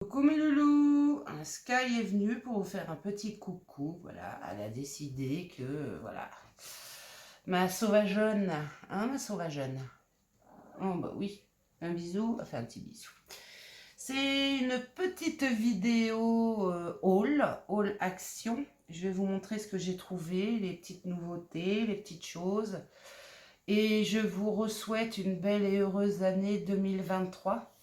Coucou mes loulous, un Sky est venu pour vous faire un petit coucou. Voilà, elle a décidé que, voilà, ma sauvageonne, hein, ma sauvageonne. Oh bah oui, un bisou, enfin un petit bisou. C'est une petite vidéo haul action. Je vais vous montrer ce que j'ai trouvé, les petites nouveautés, les petites choses. Et je vous souhaite une belle et heureuse année 2023.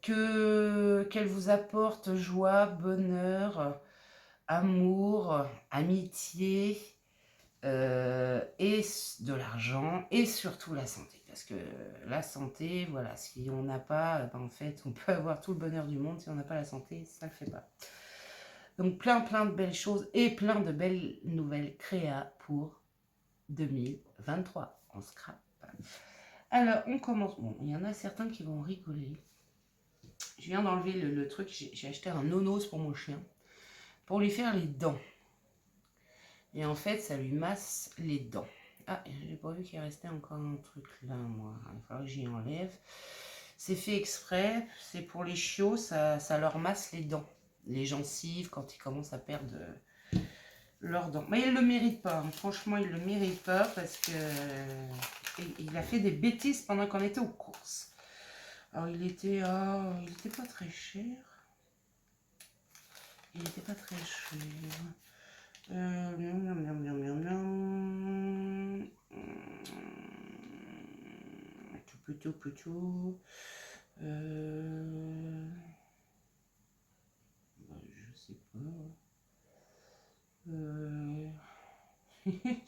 Qu'elle vous apporte joie, bonheur, amour, amitié et de l'argent et surtout la santé. Parce que la santé, voilà, si on n'a pas, ben en fait, on peut avoir tout le bonheur du monde. Si on n'a pas la santé, ça ne le fait pas. Donc plein de belles choses et plein de belles nouvelles créa pour 2023. On scrape. Alors, on commence. Bon, il y en a certains qui vont rigoler. Je viens d'enlever le truc, j'ai acheté un nonos pour mon chien, pour lui faire les dents. Et en fait, ça lui masse les dents. Ah, j'ai pas vu qu'il restait encore un truc là, moi. Il va falloir que j'y enlève. C'est fait exprès, c'est pour les chiots, ça leur masse les dents. Les gencives, quand ils commencent à perdre leurs dents. Mais il le mérite pas, hein. Franchement, il le mérite pas parce que il a fait des bêtises pendant qu'on était aux courses. Alors, il était pas très cher. Il n'était pas très cher. Plutôt. Je sais pas.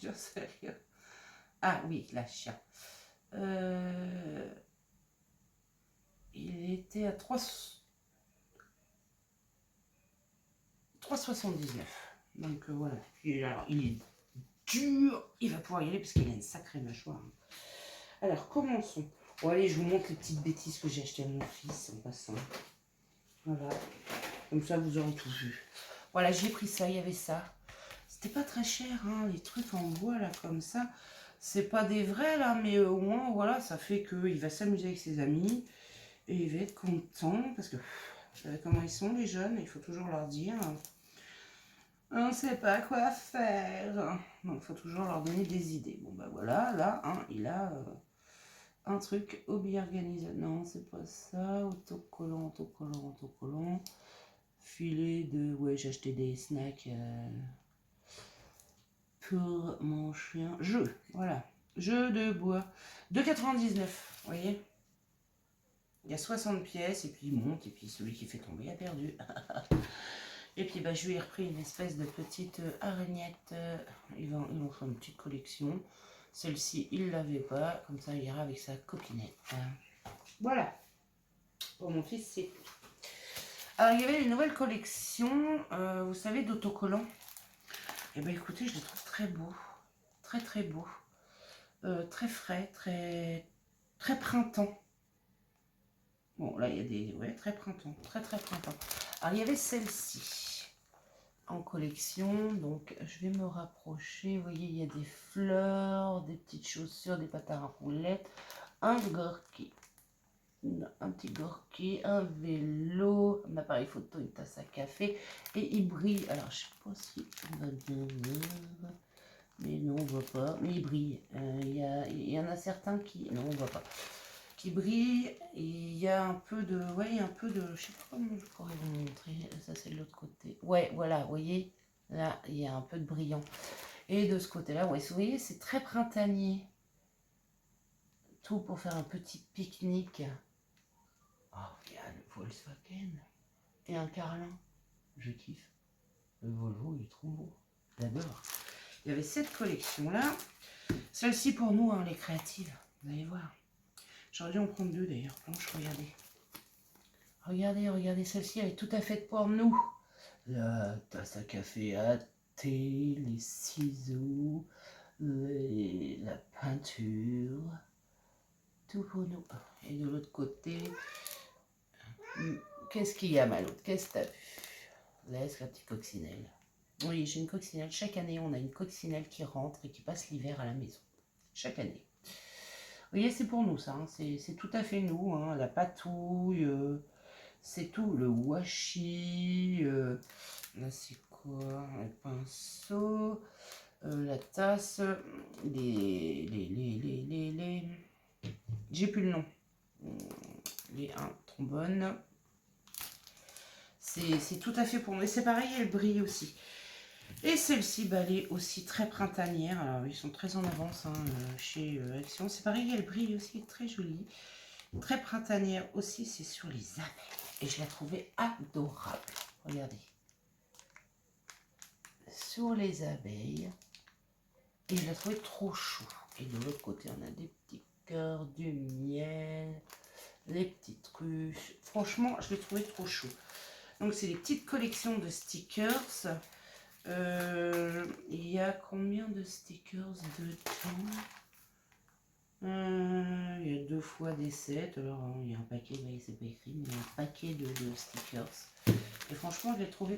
Je sais rien. Ah oui, la chien. Il était à 3,79. Donc voilà. Alors, il est dur. Il va pouvoir y aller parce qu'il a une sacrée mâchoire. Alors, commençons. Bon, allez, je vous montre les petites bêtises que j'ai achetées à mon fils en passant. Voilà. Comme ça, vous aurez tout vu. Voilà, j'ai pris ça. Il y avait ça. C'était pas très cher, hein, les trucs en bois, là, comme ça. C'est pas des vrais, là, mais au moins, voilà, ça fait qu'il va s'amuser avec ses amis. Et il va être content. Parce que, vous savez comment ils sont, les jeunes. Il faut toujours leur dire... On ne sait pas quoi faire. Donc, il faut toujours leur donner des idées. Bon, bah voilà, là, hein, il a un truc hobby organisé. Non, c'est pas ça. Autocollant. Filet de... Ouais, j'ai acheté des snacks pour mon chien. Jeu, voilà. Jeu de bois. 2,99, vous voyez. Il y a 60 pièces, et puis il monte, et puis celui qui fait tomber a perdu. Et puis bah, je lui ai repris une espèce de petite aragnette. Ils ont fait une petite collection. Celle-ci, il ne l'avait pas. Comme ça, il ira avec sa copinette. Voilà. Pour mon fils, c'est tout. Alors, il y avait une nouvelle collection, vous savez, d'autocollants. Et bien, écoutez, je les trouve très beaux. Très beaux. Très frais, très printemps. Bon, là, il y a des... Ouais, très printemps. Très printemps. Alors, il y avait celle-ci en collection. Donc, je vais me rapprocher. Vous voyez, il y a des fleurs, des petites chaussures, des patins à roulettes, un gorky. Un petit gorky, un vélo, un appareil photo, une tasse à café. Et il brille. Alors, je sais pas si on va bien voir. Mais non, on voit pas. Mais il brille. Il y en a certains qui... Non, on voit pas. Qui brille. Il y a un peu de... Ouais, il y a un peu de... Je sais pas comment je pourrais vous montrer. Ça, c'est de l'autre côté. Ouais, voilà, vous voyez. Là, il y a un peu de brillant. Et de ce côté-là, ouais, vous voyez, c'est très printanier. Tout pour faire un petit pique-nique. Oh, il y a le Volkswagen. Et un Carlin. Je kiffe. Le Volvo, il est trop beau. J'adore. Il y avait cette collection-là. Celle-ci pour nous, hein, les créatives. Vous allez voir. J'aurais dû en prendre deux d'ailleurs. Planche, regardez. Regardez, celle-ci, elle est tout à fait pour nous. La tasse à café à thé, les ciseaux, la peinture. Tout pour nous. Et de l'autre côté, qu'est-ce qu'il y a, Malo? Qu'est-ce que t'as vu? Laisse la petite coccinelle. Oui, j'ai une coccinelle. Chaque année, on a une coccinelle qui rentre et qui passe l'hiver à la maison. Chaque année. Vous voyez, c'est pour nous, ça. Hein. C'est tout à fait nous. Hein. La patouille, C'est tout le washi. Là, c'est quoi? Le pinceau, la tasse, les... J'ai plus le nom. Les trombones. C'est tout à fait pour moi. Et c'est pareil, elle brille aussi. Et celle-ci, bah, elle est aussi très printanière. Alors, ils sont très en avance hein, chez Action. C'est pareil, elle brille aussi, très jolie. Très printanière aussi, c'est sur les abeilles. Et je la trouvais adorable. Regardez. Sur les abeilles. Et je la trouvais trop chou. Et de l'autre côté, on a des petits cœurs, du miel, les petites ruches. Franchement, je l'ai trouvé trop chou. Donc, c'est des petites collections de stickers. Il y a combien de stickers dedans? Il y a 2 fois des 7. Alors, il y a un paquet, vous voyez, c'est pas écrit, mais il y a un paquet de stickers. Et franchement, je les trouvais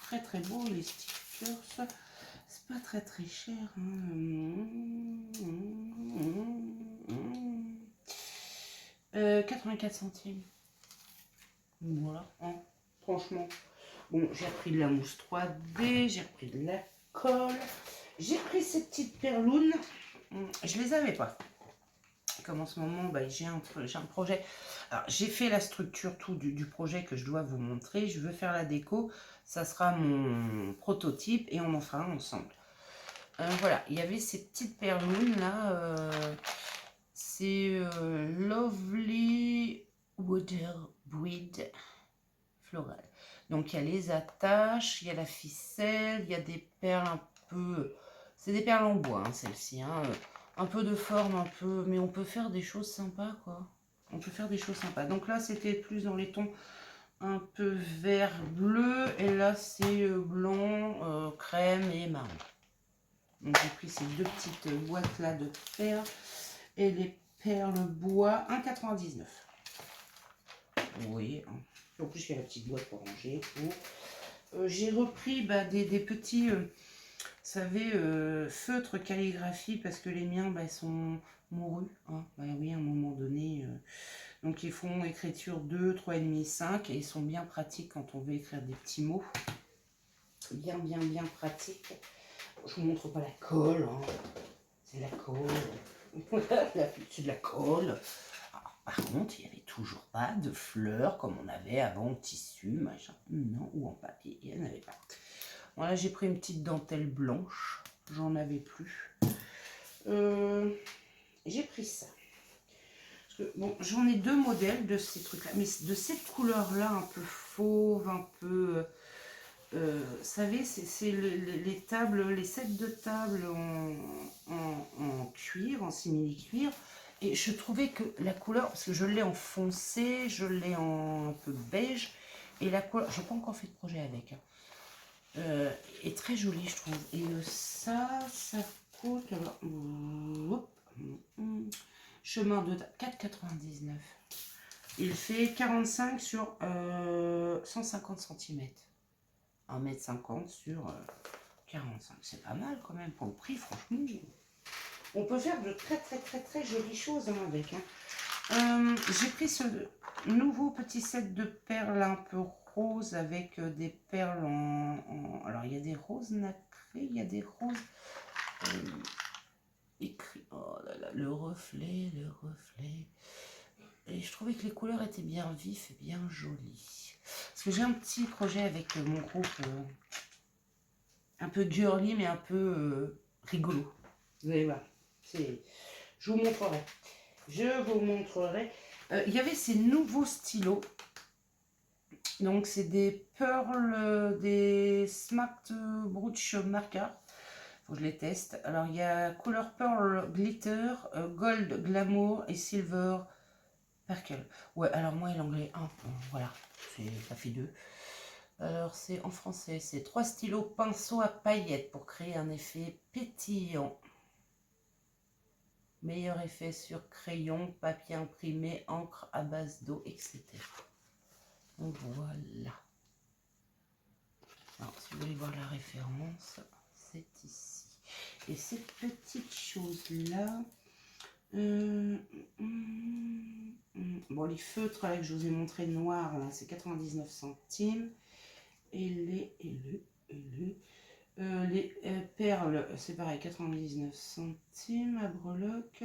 très très beaux, les stickers. C'est pas très très cher. Hein. 84 centimes. Voilà, hein. Franchement. Bon, j'ai repris de la mousse 3D, j'ai repris de la colle, j'ai pris ces petites perlounes. Je les avais pas. Comme en ce moment, bah, j'ai un projet. Alors, j'ai fait la structure tout du projet que je dois vous montrer. Je veux faire la déco. Ça sera mon prototype et on en fera un ensemble. Voilà, il y avait ces petites perlounes là. C'est Lovely Water Breed Floral. Donc il y a les attaches, il y a la ficelle, il y a des perles un peu... C'est des perles en bois, hein, celle-ci. Hein, un peu de forme, un peu... Mais on peut faire des choses sympas, quoi. On peut faire des choses sympas. Donc là, c'était plus dans les tons un peu vert bleu. Et là, c'est blanc, crème et marron. Donc j'ai pris ces 2 petites boîtes-là de perles. Et les perles bois, 1,99 €. Vous voyez, hein. En plus, il y a la petite boîte pour ranger. J'ai repris des petits, vous savez, feutres calligraphie parce que les miens sont mourus. Hein. Bah oui, à un moment donné. Donc, ils font écriture 2, 3,5, 5 et ils sont bien pratiques quand on veut écrire des petits mots. Bien pratique. Je vous montre pas la colle. Hein. C'est de la colle. C'est de la colle. Par contre, il n'y avait toujours pas de fleurs comme on avait avant en tissu, machin. Non, ou en papier, il n'y en avait pas. Voilà, j'ai pris une petite dentelle blanche. J'en avais plus. J'ai pris ça. Parce que, bon, j'en ai 2 modèles de ces trucs-là. Mais de cette couleur-là, un peu fauve, un peu... vous savez, c'est les tables, les sets de tables en cuir, en simili-cuir. Et je trouvais que la couleur, parce que je l'ai en foncé, je l'ai en un peu beige, et la couleur, je n'ai pas encore fait de projet avec, hein, est très jolie, je trouve. Et ça coûte, alors, chemin de 4,99 €. Il fait 45 sur 150 cm. 1,50 m sur 45. C'est pas mal quand même pour le prix, franchement. On peut faire de très jolies choses hein, avec. Hein. J'ai pris ce nouveau petit set de perles un peu rose avec des perles alors il y a des roses nacrées, il y a des roses écrits. Oh là là, le reflet. Et je trouvais que les couleurs étaient bien vives et bien jolies. Parce que j'ai un petit projet avec mon groupe un peu girly mais un peu rigolo. Vous allez voir. Je vous montrerai. Il y avait ces nouveaux stylos. Donc, c'est des Pearl, des Smart Brooch Marker. Faut que je les teste. Alors, il y a couleur Pearl Glitter, Gold Glamour et Silver Sparkle. Ouais, alors moi et l'anglais 1. Voilà, ça fait 2. Alors, c'est en français. C'est 3 stylos pinceau à paillettes pour créer un effet pétillant. Meilleur effet sur crayon, papier imprimé, encre à base d'eau, etc. Donc voilà. Alors, si vous voulez voir la référence, c'est ici. Et cette petite chose-là, Bon, les feutres là que je vous ai montré noirs, là, c'est 99 centimes. Et les perles, c'est pareil, 99 centimes à breloque.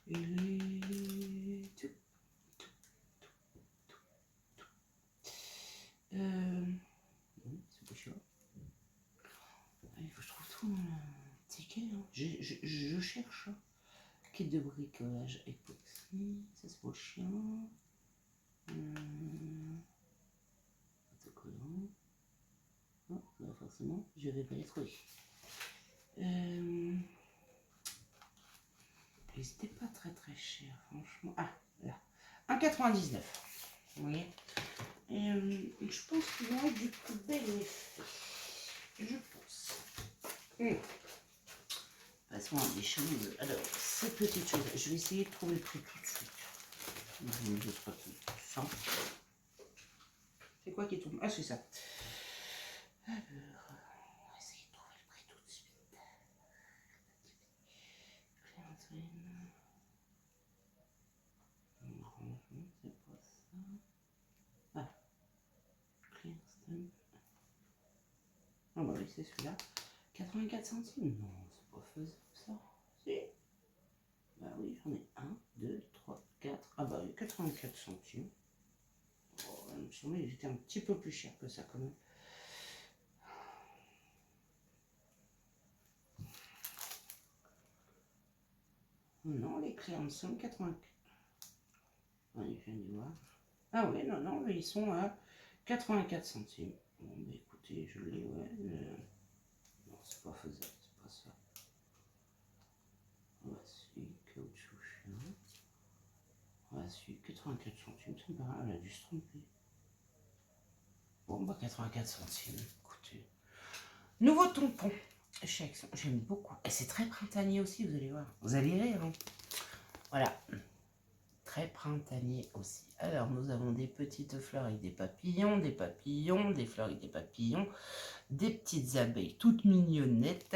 Et les... c'est pas chiant. Il faut que je trouve tout dans le ticket. Hein. Je cherche. Hein. Kit de bricolage époxy. Ça c'est pour le chien. Autocollant. Non, pas forcément. Je vais pas les trouver. C'était pas très très cher, franchement. Ah, là. 1,99. Vous voyez. Et je pense qu'il va être du plus bel effet. Je pense. Passons à des choses. Alors, ces petites choses, je vais essayer de trouver le prix tout de suite. C'est quoi qui tombe? Ah, c'est ça. Alors, on va essayer de trouver le prix tout de suite. Clémentine. Non, c'est pas ça. Ah, Clear Stamp. Ah bah oui, c'est celui-là. 84 centimes. Non, c'est pas faisable ça. Si. Bah oui, j'en ai 1, 2, 3, 4. Ah bah oui, 84 centimes. Oh, il me semblait qu'il était un petit peu plus cher que ça quand même. Non, les clés en sont 84. Ah, il vient de voir. Ah oui, non, non, ils sont à 84 centimes. Bon, bah écoutez, je l'ai, ouais. Non, c'est pas faisable, c'est pas ça. Voici, caoutchouc chien. Voici, 84 centimes, c'est pas elle a dû se tromper. Bon, bah 84 centimes, écoutez. Nouveau tampon. J'aime beaucoup. Et c'est très printanier aussi, vous allez voir. Vous allez rire, hein. Voilà. Très printanier aussi. Alors, nous avons des petites fleurs avec des papillons, des fleurs avec des papillons, des petites abeilles toutes mignonnettes,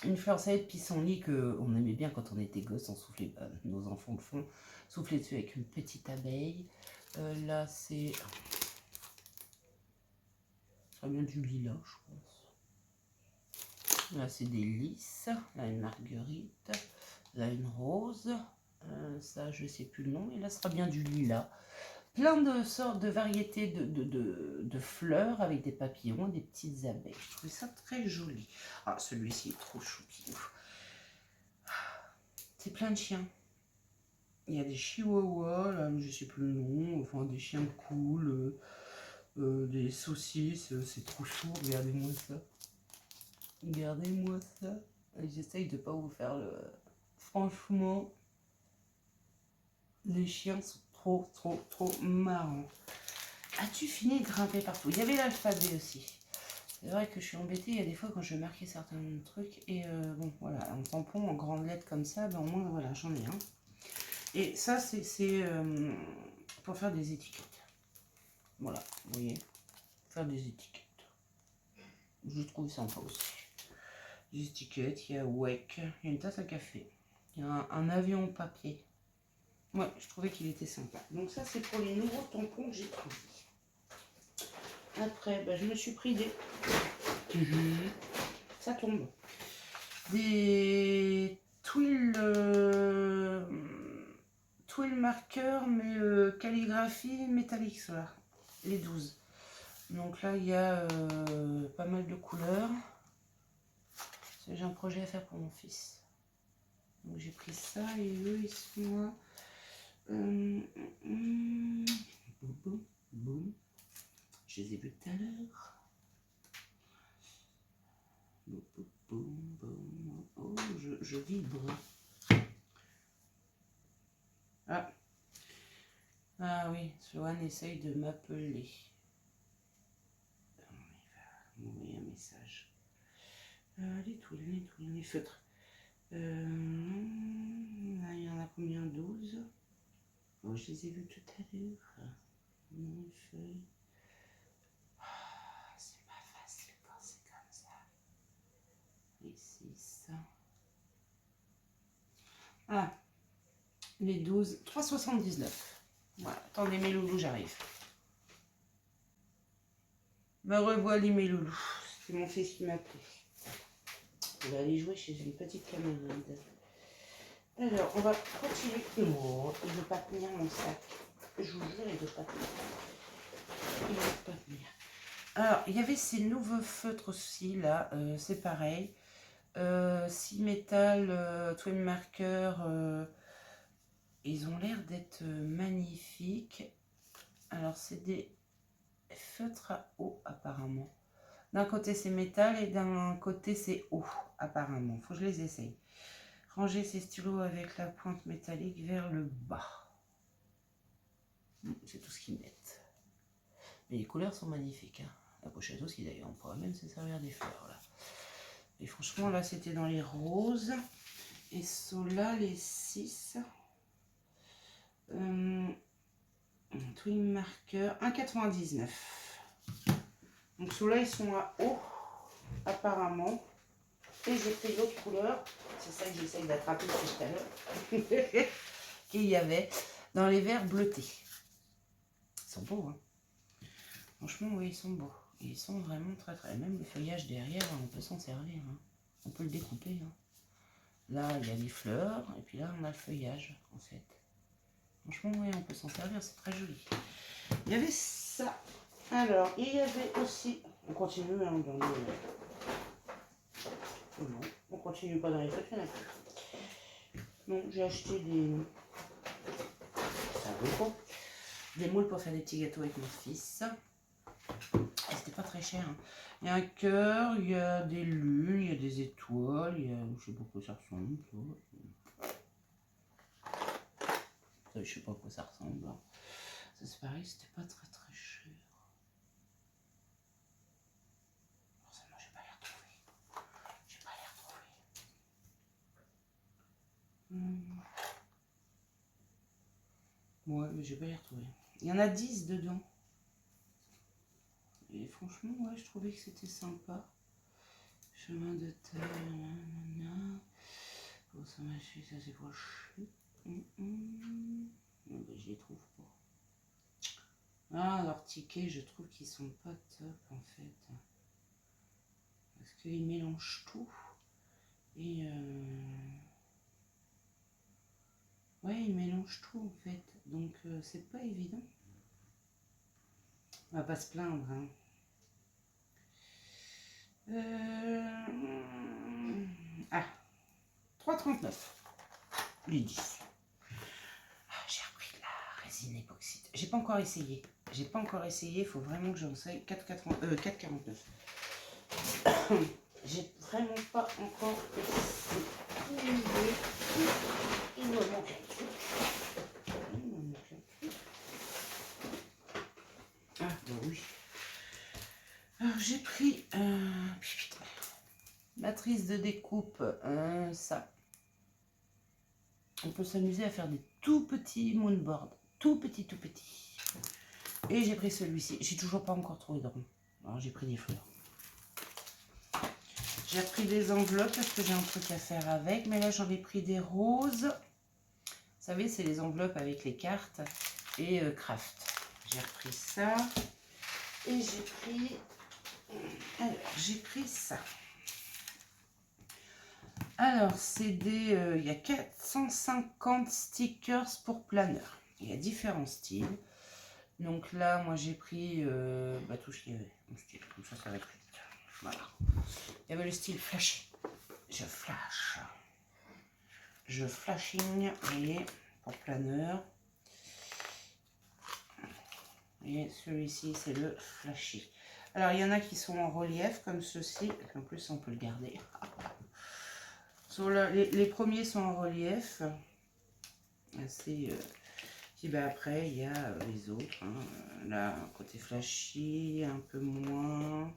une fleur salée de pissenlit qu'on aimait bien quand on était gosse, on soufflait, nos enfants le font, souffler dessus avec une petite abeille. Là, c'est... Ça vient du lilas, je pense. Là, c'est des lys. Là, une marguerite. Là, une rose. Ça, je ne sais plus le nom. Et là, ce sera bien du lilas. Plein de sortes de variétés de fleurs avec des papillons et des petites abeilles. Je trouvais ça très joli. Ah, celui-ci est trop choupi. C'est plein de chiens. Il y a des chihuahuas, là, je ne sais plus le nom. Enfin, des chiens cool. Des saucisses. C'est trop chou. Regardez-moi ça. Regardez-moi ça. J'essaye de ne pas vous faire le... Franchement, les chiens sont trop marrants. As-tu fini de grimper partout? Il y avait l'alphabet aussi. C'est vrai que je suis embêtée, il y a des fois quand je vais marquer certains trucs. Et bon, voilà, en tampon, en grandes lettres comme ça, ben au moins, voilà, j'en ai un. Et ça, c'est pour faire des étiquettes. Voilà, vous voyez, faire des étiquettes. Je trouve sympa aussi. Des étiquettes, il y a WEC, il y a une tasse à café, il y a un avion en papier. Ouais, je trouvais qu'il était sympa. Donc ça, c'est pour les nouveaux tampons que j'ai pris. Après, ben, je me suis pris des... Ça tombe. Des twill marqueurs, mais calligraphie métallique, voilà. Les 12. Donc là, il y a pas mal de couleurs. J'ai un projet à faire pour mon fils. Donc j'ai pris ça et eux, ils sont là. Boum, boum. Je les ai vus tout à l'heure. Boum, boum, boum. Oh, je vibre. Ah. Ah oui, Sloan essaye de m'appeler. Il va m'envoyer un message. Les feutres. Là, il y en a combien? 12. Oh, je les ai vus tout à l'heure. C'est pas facile quand c'est comme ça. Ici, ça. Ah, Les 12, 3,79. Voilà, attendez mes loulous, j'arrive. Me revoilà mes loulous. C'est mon fils qui m'a appelé. On va aller jouer chez une petite camarade. Alors, on va continuer. Oh, il ne veut pas tenir mon sac. Je vous jure, il ne veut pas tenir. Il ne veut pas tenir. Alors, il y avait ces nouveaux feutres aussi, là. C'est pareil. 6 métal, twin marker. Ils ont l'air d'être magnifiques. Alors, c'est des feutres à eau, apparemment. D'un côté, c'est métal et d'un côté, c'est eau, apparemment. Faut que je les essaye. Ranger ces stylos avec la pointe métallique vers le bas. C'est tout ce qu'ils mettent. Mais les couleurs sont magnifiques. Hein. La pochette aussi, d'ailleurs. On pourrait même se servir des fleurs, là. Et franchement, là, c'était dans les roses. Et ceux-là, les 6. Twin marker, 1,99. Donc ceux-là, ils sont à eau, apparemment. Et j'ai pris l'autre couleur. C'est ça que j'essaye d'attraper tout à l'heure. Qu'il y avait dans les verres bleutés. Ils sont beaux, hein. Franchement, oui, ils sont beaux. Ils sont vraiment très très... Même le feuillage derrière, on peut s'en servir. Hein. On peut le découper. Hein. Là, il y a les fleurs. Et puis là, on a le feuillage, en fait. Franchement, oui, on peut s'en servir. C'est très joli. Il y avait ça. Alors, il y avait aussi... On continue hein, dans les... Non, on continue pas dans les trucs, il y en a plus. Donc, j'ai acheté des... Ça vaut pas. Des moules pour faire des petits gâteaux avec mon fils. Et c'était pas très cher. Hein. Il y a un cœur, il y a des lunes, il y a des étoiles, il y a... Je sais pas quoi ça ressemble. Ça, je sais pas à quoi ça ressemble. Ça c'est pareil, c'était pas très très cher. Forcément, j'ai pas les retrouver. J'ai pas les retrouver. Ouais, mais j'ai pas les retrouver. Il y en a 10 dedans. Et franchement, ouais, je trouvais que c'était sympa. Chemin de terre, nanana. Pour ça mâcher, ça c'est pour chier. Non, bah, je les trouve pas. Ah, leurs tickets, je trouve qu'ils sont pas top en fait. Parce qu'ils mélangent tout. Et ouais, ils mélangent tout en fait. Donc c'est pas évident. On va pas se plaindre. Hein. Ah, 3,39. Les 10. Ah, j'ai repris de la résine époxyde. J'ai pas encore essayé. J'ai pas encore essayé. Il faut vraiment que j'essaye. 4,49. J'ai vraiment pas encore essayé. Il me manque un truc. Ah, bah oui. Alors, j'ai pris matrice de découpe, ça. On peut s'amuser à faire des tout petits moonboards. Tout petit, tout petit. Et j'ai pris celui-ci. J'ai toujours pas encore trouvé de rond. Alors, j'ai pris des fleurs. J'ai pris des enveloppes parce que j'ai un truc à faire avec. Mais là, j'en ai pris des roses. Vous savez, c'est les enveloppes avec les cartes et craft. J'ai repris ça. Et j'ai pris... Alors, j'ai pris ça. Alors, c'est des... il y a 450 stickers pour planeur. Il y a différents styles. Donc là, moi, j'ai pris tout ce qu'il y avait. Comme ça va être vite. Voilà. Il y avait le style flash. Je flash. Je flashing, vous voyez, pour planeur. Et celui-ci, c'est le flashy. Alors, il y en a qui sont en relief, comme ceci. En plus, on peut le garder. Les premiers sont en relief. Puis après, il y a les autres. Hein. Là, côté flashy, un peu moins.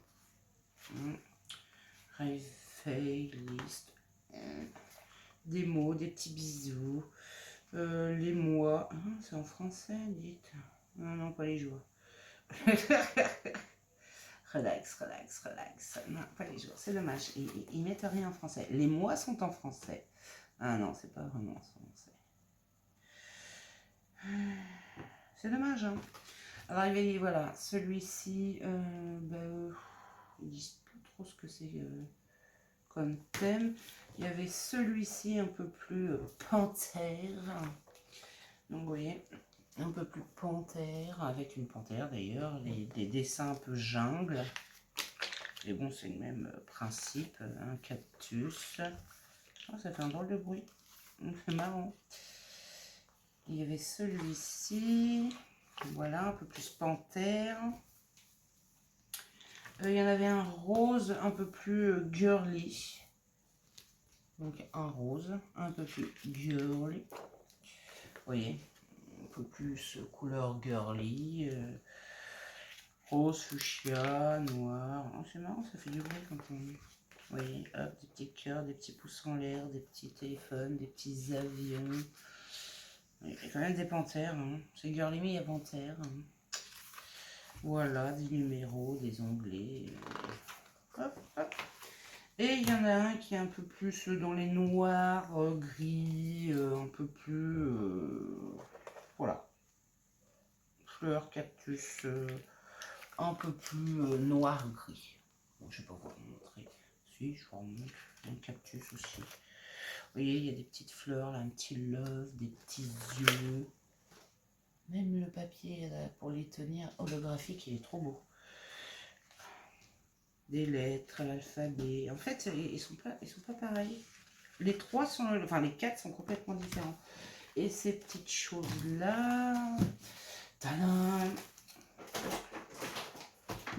List. Des mots, des petits bisous. Les mois. C'est en français, dites. Non, non, pas les jours. Relax, relax, relax. Non, pas les jours, c'est dommage. Ils mettent rien en français. Les mois sont en français. Ah non, c'est pas vraiment en français. C'est dommage, hein. Alors, il y avait, voilà, celui-ci, ils disent pas trop ce que c'est comme thème. Il y avait celui-ci un peu plus panthère. Donc, vous voyez, un peu plus panthère, avec une panthère d'ailleurs, des dessins un peu jungle. Et bon, c'est le même principe, un cactus. Oh, ça fait un drôle de bruit, c'est marrant. Il y avait celui-ci, voilà, un peu plus panthère. Il y en avait un rose un peu plus girly. Donc un rose un peu plus girly. Vous voyez, un peu plus couleur girly. Rose, fuchsia, noir. Oh, c'est marrant, ça fait du bruit quand on... Vous voyez, hop, des petits cœurs, des petits pouces en l'air, des petits téléphones, des petits avions. Il y a quand même des panthères. Hein. C'est girly, mais il y a panthères. Hein. Voilà, des numéros, des onglets. Hop, hop. Et il y en a un qui est un peu plus dans les noirs, gris, un peu plus... voilà. Fleurs, cactus, un peu plus noir-gris. Bon, je ne sais pas quoi vous montrer. Si, je vous remontre. Un cactus aussi. Vous voyez, il y a des petites fleurs, là, un petit love, des petits yeux. Même le papier là, pour les tenir holographique, il est trop beau. Des lettres, l'alphabet. En fait, ils sont pas pareils. Les trois sont, enfin les quatre sont complètement différents. Et ces petites choses-là. Tadam!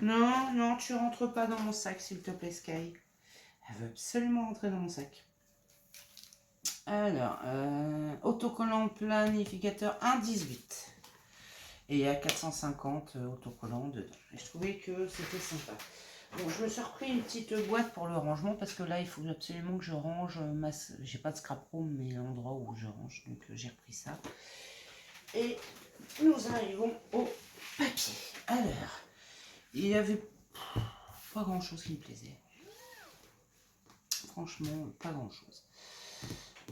Non, non, tu rentres pas dans mon sac, s'il te plaît, Sky. Elle veut absolument rentrer dans mon sac. Alors, autocollant planificateur 1,18. Et il y a 450 autocollants dedans. Et je trouvais que c'était sympa. Bon, je me suis repris une petite boîte pour le rangement parce que là, il faut absolument que je range ma... J'ai pas de scrap room, mais l'endroit où je range. Donc, j'ai repris ça. Et nous arrivons au papier. Alors, il y avait pas grand-chose qui me plaisait. Franchement, pas grand-chose.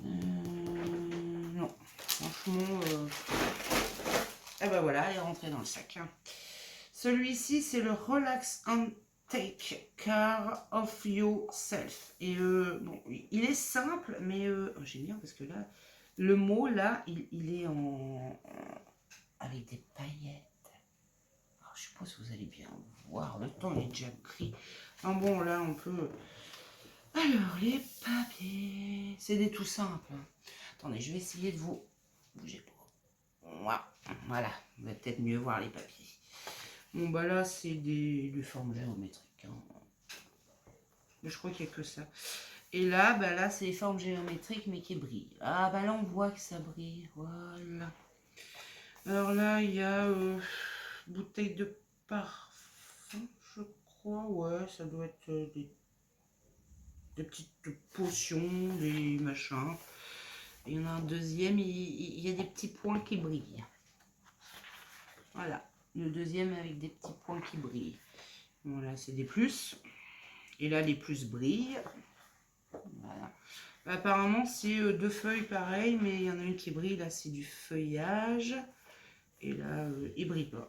Non, franchement... Ah bah voilà, elle est rentrée dans le sac. Celui-ci, c'est le Relax and Take Care of Yourself. Et bon, il est simple, mais j'aime bien parce que là, le mot là, il est avec des paillettes. Alors, je suppose que vous allez bien voir. Le temps est déjà pris. Ah bon, là, on peut. Alors, les papiers. C'est des tout simples. Hein. Attendez, je vais essayer de vous bouger pas. Voilà, vous allez peut-être mieux voir les papiers. Bon, bah là, c'est des formes géométriques. Hein. Je crois qu'il n'y a que ça. Et là, bah là, c'est des formes géométriques, mais qui brillent. Ah, bah là, on voit que ça brille. Voilà. Alors là, il y a bouteille de parfum, je crois. Ouais, ça doit être des petites potions, des machins. Il y en a un deuxième, il y a des petits points qui brillent. Voilà. Le deuxième avec des petits points qui brillent. Voilà, c'est des plus. Et là, les plus brillent. Voilà. Apparemment, c'est deux feuilles pareilles, mais il y en a une qui brille. Là, c'est du feuillage. Et là, il brille pas.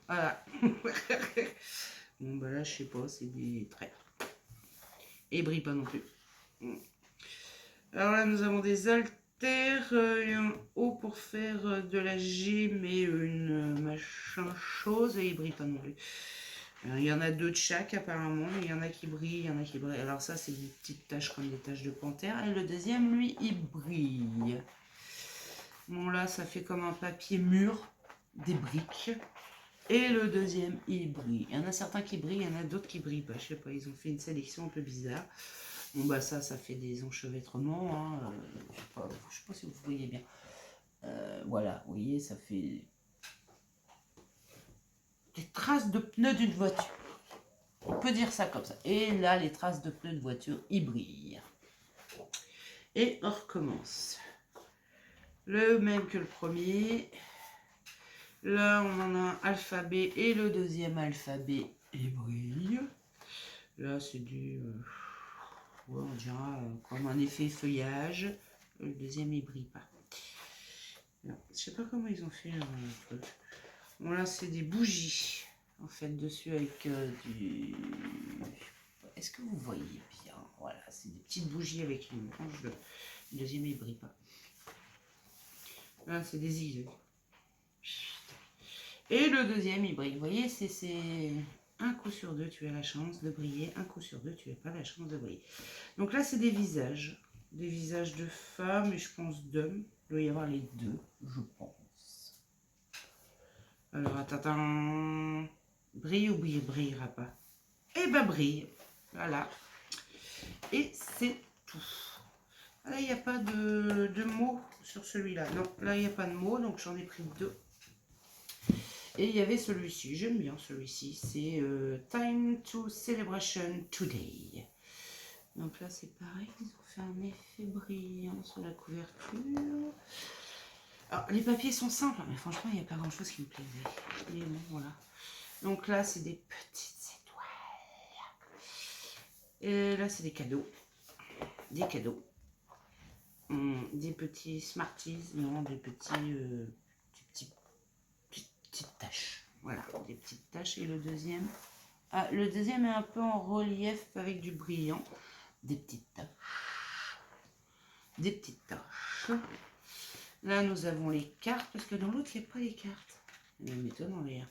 Voilà. Bon, bah là, je sais pas, c'est des traits. Et il brille pas non plus. Alors là, nous avons des haltères et un haut pour faire de la gym et une machin chose. Et il brille pas non plus. Il y en a deux de chaque apparemment, il y en a qui brillent, il y en a qui brillent. Alors ça c'est des petites taches comme des taches de panthère. Et le deuxième, lui, il brille. Bon là, ça fait comme un papier mûr, des briques. Et le deuxième, il brille. Il y en a certains qui brillent, il y en a d'autres qui brillent pas. Je sais pas, ils ont fait une sélection un peu bizarre. Bon bah ça fait des enchevêtrements. Hein. Je sais pas si vous voyez bien. Voilà, vous voyez, ça fait... des traces de pneus d'une voiture. On peut dire ça comme ça. Et là, les traces de pneus de voiture, ils brillent. Et on recommence. Le même que le premier. Là, on en a un alphabet et le deuxième alphabet, il brille. Là, c'est du... ouais, on dira comme un effet feuillage. Le deuxième, il brille pas. Alors, je sais pas comment ils ont fait leur truc. Bon, là, c'est des bougies, en fait, dessus avec du... Est-ce que vous voyez bien? Voilà, c'est des petites bougies avec une branche. Le deuxième, il brille pas. Là, c'est des zigzags. Et le deuxième, il brille. Vous voyez, c'est un coup sur deux, tu as la chance de briller. Un coup sur deux, tu n'as pas la chance de briller. Donc là, c'est des visages. Des visages de femmes et je pense d'hommes. Il doit y avoir les deux, je pense. Alors, attends. Brille ou brillera pas? Eh ben, brille. Voilà. Et c'est tout. Là, il n'y a pas de mots sur celui-là. Non, là, il n'y a pas de mots, donc j'en ai pris deux. Et il y avait celui-ci, j'aime bien celui-ci, c'est Time to Celebration Today. Donc là c'est pareil, ils ont fait un effet brillant sur la couverture. Alors les papiers sont simples, mais franchement il n'y a pas grand chose qui me plaisait. Mais bon voilà. Donc là c'est des petites étoiles. Et là c'est des cadeaux. Des cadeaux. Des petits Smarties, non, des petites taches. Voilà, des petites taches. Et le deuxième, le deuxième est un peu en relief avec du brillant. Des petites taches. Des petites taches. Là, nous avons les cartes, parce que dans l'autre, il n'y a pas les cartes. Il m'étonne en l'air.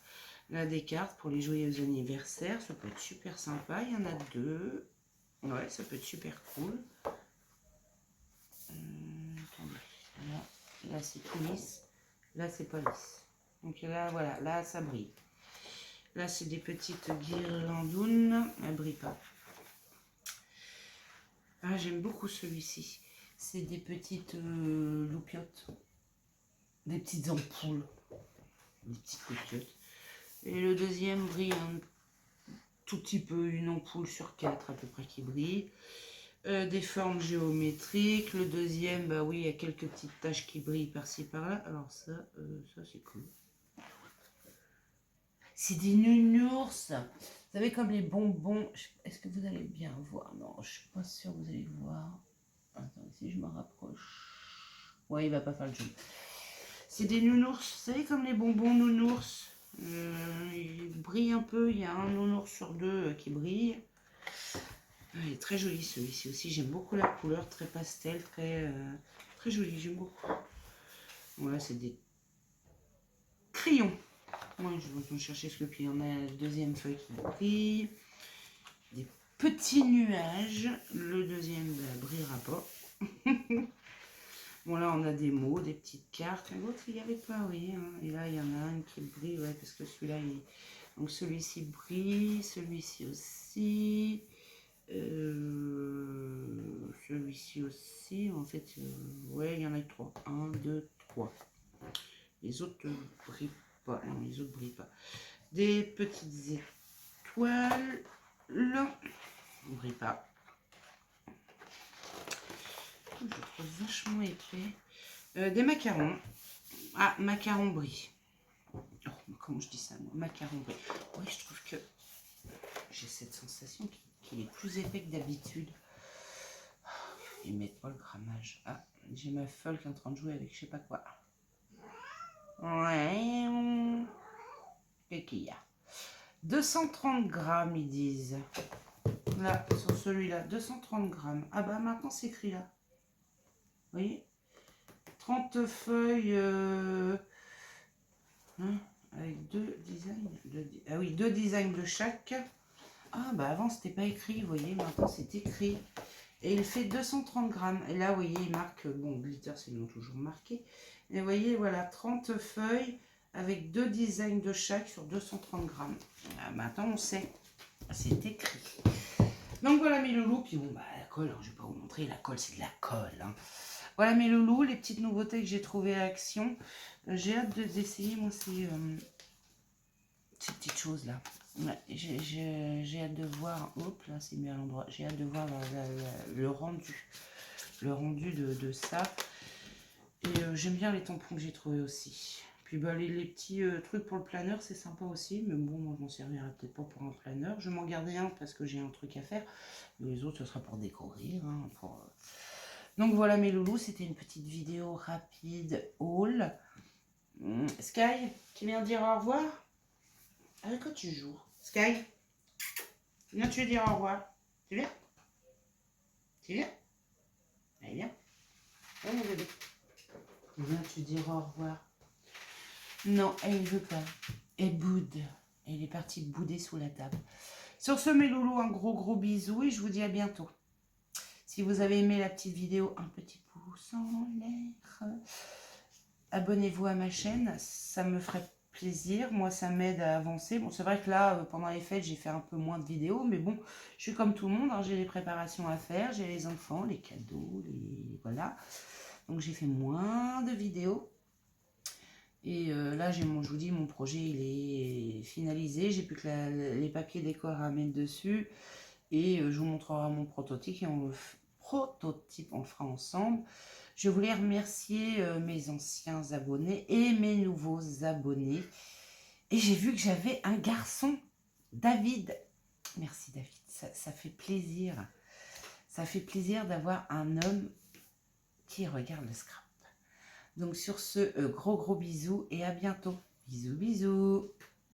Là, des cartes pour les joyeux anniversaires. Ça peut être super sympa. Il y en a deux. Ouais, ça peut être super cool. Là c'est tout lisse. Là, c'est pas lisse. Donc là, voilà, là, ça brille. Là, c'est des petites guirlandounes. Elles brillent pas. Ah, j'aime beaucoup celui-ci. C'est des petites loupiottes. Des petites ampoules. Des petites loupiottes. Et le deuxième brille un tout petit peu, une ampoule sur 4 à peu près qui brille. Des formes géométriques. Le deuxième, bah oui, il y a quelques petites taches qui brillent par-ci par-là. Alors ça c'est cool. C'est des nounours. Vous savez, comme les bonbons. Est-ce que vous allez bien voir? Non, je suis pas sûre que vous allez voir. Attends, si je me rapproche. Ouais, il va pas faire le jeu. C'est des nounours. Vous savez, comme les bonbons nounours. Ils brillent un peu. Il y a un nounours sur deux qui brille. Il est très joli celui-ci aussi. J'aime beaucoup la couleur. Très pastel. Très joli. J'aime beaucoup. Voilà, c'est des crayons. Moi, je vais chercher ce que on a la deuxième feuille qui brille. Des petits nuages. Le deuxième ne brillera pas. Bon, là, on a des mots, des petites cartes. L'autre, il n'y avait pas, oui. Hein. Et là, il y en a un qui brille, ouais, parce que celui-là, donc celui-ci brille, celui-ci aussi. Celui-ci aussi. En fait, ouais, il y en a que 3. 1, 2, 3. Les autres ne brillent pas. Non, les autres ne brillent pas. Des petites étoiles. Là, on ne brille pas. Je trouve vachement épais. Des macarons. Ah, macarons brillent. Oh, comment je dis ça, moi? Macarons brillent. Oui, je trouve que j'ai cette sensation qu'il est plus épais que d'habitude. Ils mettent pas le grammage. Ah, j'ai ma folle qui est en train de jouer avec je sais pas quoi. Ouais. Qu'est-ce qu'il y a? 230 grammes, ils disent. Là, sur celui-là, 230 grammes. Ah bah maintenant, c'est écrit là. Vous voyez, 30 feuilles avec deux designs. Ah oui, deux designs de chaque. Ah bah avant c'était pas écrit, vous voyez, maintenant c'est écrit. Et il fait 230 grammes. Et là, vous voyez, il marque, bon, glitter, c'est non toujours marqué. Et vous voyez, voilà, 30 feuilles avec deux designs de chaque sur 230 grammes. Ah, maintenant on sait, c'est écrit. Donc voilà mes loulous, puis bon, bah la colle, alors, je vais pas vous montrer, la colle c'est de la colle. Hein. Voilà mes loulous, les petites nouveautés que j'ai trouvées à Action. J'ai hâte d'essayer, moi, ces petites choses là. Ouais, j'ai hâte de voir, hop là c'est mis à l'endroit, j'ai hâte de voir le rendu de ça. Et j'aime bien les tampons que j'ai trouvés aussi. Puis bah, les petits trucs pour le planeur, c'est sympa aussi, mais bon, moi je m'en servirai peut-être pas pour un planeur. Je vais m'en garder un parce que j'ai un truc à faire, mais les autres ce sera pour découvrir, hein, Donc voilà mes loulous, c'était une petite vidéo rapide, haul. Sky, tu viens dire au revoir? Avec quoi tu joues? Sky, viens tu veux dire au revoir? Tu viens? Tu viens? Allez, viens. Oh mon bébé. Viens tu dire au revoir. Non, elle ne veut pas. Elle boude. Elle est partie bouder sous la table. Sur ce, mes loulous, un gros bisou et je vous dis à bientôt. Si vous avez aimé la petite vidéo, un petit pouce en l'air. Abonnez-vous à ma chaîne, ça me ferait plaisir. Moi, ça m'aide à avancer. Bon, c'est vrai que là, pendant les fêtes, j'ai fait un peu moins de vidéos. Mais bon, je suis comme tout le monde. Hein, j'ai les préparations à faire, j'ai les enfants, les cadeaux, les... Voilà. Donc, j'ai fait moins de vidéos. Et là, je vous dis, mon projet, il est finalisé. J'ai plus que les papiers décor à mettre dessus. Et je vous montrerai mon prototype et on le fera ensemble. Je voulais remercier mes anciens abonnés et mes nouveaux abonnés. Et j'ai vu que j'avais un garçon, David. Merci David, ça fait plaisir. Ça fait plaisir d'avoir un homme qui regarde le scrap. Donc sur ce, gros bisous et à bientôt. Bisous.